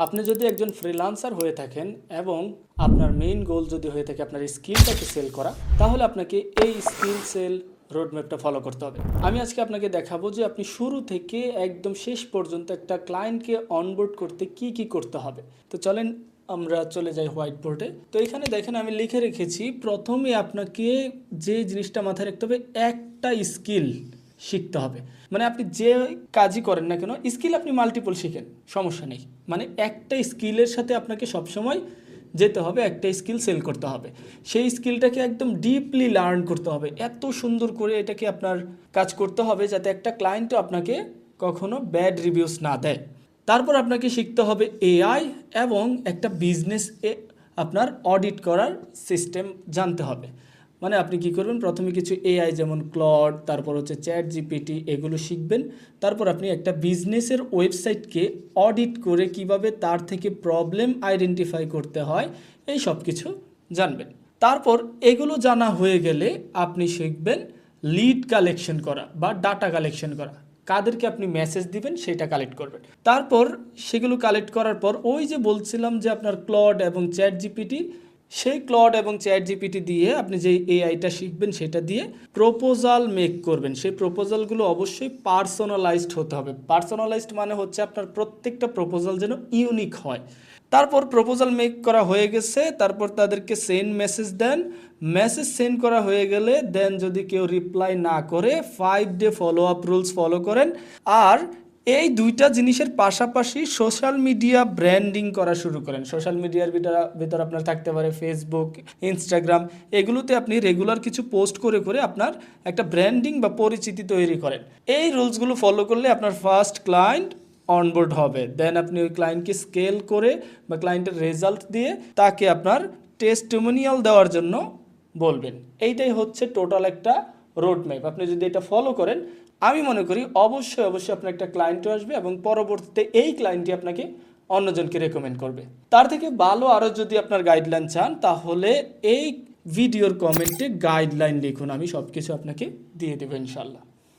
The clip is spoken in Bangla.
আপনি যদি একজন ফ্রিল্যান্সার হয়ে থাকেন এবং আপনার মেইন গোল যদি হয়ে থাকে আপনার স্কিলটাকে সেল করা, তাহলে আপনাকে এই স্কিল সেল রোডম্যাপটা ফলো করতে হবে। আমি আজকে আপনাকে দেখাবো যে আপনি শুরু থেকে একদম শেষ পর্যন্ত একটা ক্লায়েন্টকে অনবোর্ড করতে কি কি করতে হবে। তো চলেন আমরা চলে যাই হোয়াইট বোর্ডে। তো এখানে দেখেন আমি লিখে রেখেছি, প্রথমে আপনাকে যে জিনিসটা মাথায় রাখতে হবে, একটা স্কিল শিখতে হবে। মানে আপনি যে কাজই করেন না কেন, স্কিল আপনি মাল্টিপল শিখেন, সমস্যা নেই। মানে একটা স্কিলের সাথে আপনাকে সবসময় যেতে হবে, একটা স্কিল সেল করতে হবে। সেই স্কিলটাকে একদম ডিপলি লার্ন করতে হবে, এত সুন্দর করে এটাকে আপনার কাজ করতে হবে যাতে একটা ক্লায়েন্টও আপনাকে কখনো ব্যাড রিভিউস না দেয়। তারপর আপনাকে শিখতে হবে এআই এবং একটা বিজনেস আপনার অডিট করার সিস্টেম জানতে হবে। মানে আপনি কি করবেন, প্রথমে কিছু এআই যেমন ক্লড, তারপর হচ্ছে চ্যাট জিপিটি, এগুলো শিখবেন। তারপর আপনি একটা বিজনেসের ওয়েবসাইটকে অডিট করে কিভাবে তার থেকে প্রবলেম আইডেন্টিফাই করতে হয় এই সব কিছু জানবেন। তারপর এগুলো জানা হয়ে গেলে আপনি শিখবেন লিড কালেকশন করা বা ডাটা কালেকশন করা। কাদেরকে আপনি মেসেজ দিবেন সেটা কালেক্ট করবেন। তারপর সেগুলো কালেক্ট করার পর ওই যে বলছিলাম যে আপনার ক্লড এবং চ্যাট জিপিটি, সেই ক্লড এবং চ্যাট জিপিটি দিয়ে আপনি যে এআইটা শিখবেন সেটা দিয়ে প্রপোজাল মেক করবেন। সেই প্রপোজালগুলো অবশ্যই পার্সোনালাইজড হতে হবে। পার্সোনালাইজড মানে হচ্ছে আপনার প্রত্যেকটা প্রপোজাল যেন ইউনিক হয়। তারপর প্রপোজাল মেক করা হয়ে গেছে, তারপর তাদেরকে সেন্ড মেসেজ দেন। মেসেজ সেন্ড করা হয়ে গেলে দেন যদি কেউ রিপ্লাই না করে 5 day follow up rules follow করেন। আর এই দুইটা জিনিসের পাশাপাশি সোশ্যাল মিডিয়া ব্র্যান্ডিং করা শুরু করেন। সোশ্যাল মিডিয়ার ভিতর আপনার থাকতে পারে ফেসবুক, ইনস্টাগ্রাম, এগুলোতে আপনি রেগুলার কিছু পোস্ট করে করে আপনার একটা ব্র্যান্ডিং বা পরিচিতি তৈরি করেন। এই রুলসগুলো ফলো করলে আপনার ফার্স্ট ক্লায়েন্ট অনবোর্ড হবে। দেন আপনি ওই ক্লায়েন্টকে স্কেল করে বা ক্লায়েন্টের রেজাল্ট দিয়ে তাকে আপনার টেস্টিমোনিয়াল দেওয়ার জন্য বলবেন। এইটাই হচ্ছে টোটাল একটা রোড ম্যাপ। আপনি যদি এটা ফলো করেন, আমি মনে করি অবশ্যই আপনার একটা ক্লায়েন্টও আসবে এবং পরবর্তীতে এই ক্লায়েন্টই আপনাকে অন্যজনকে রেকমেন্ড করবে। তার থেকে ভালো আরও যদি আপনার গাইডলাইন চান, তাহলে এই ভিডিওর কমেন্টে গাইডলাইন লিখুন, আমি সব কিছু আপনাকে দিয়ে দেবো ইনশাল্লাহ।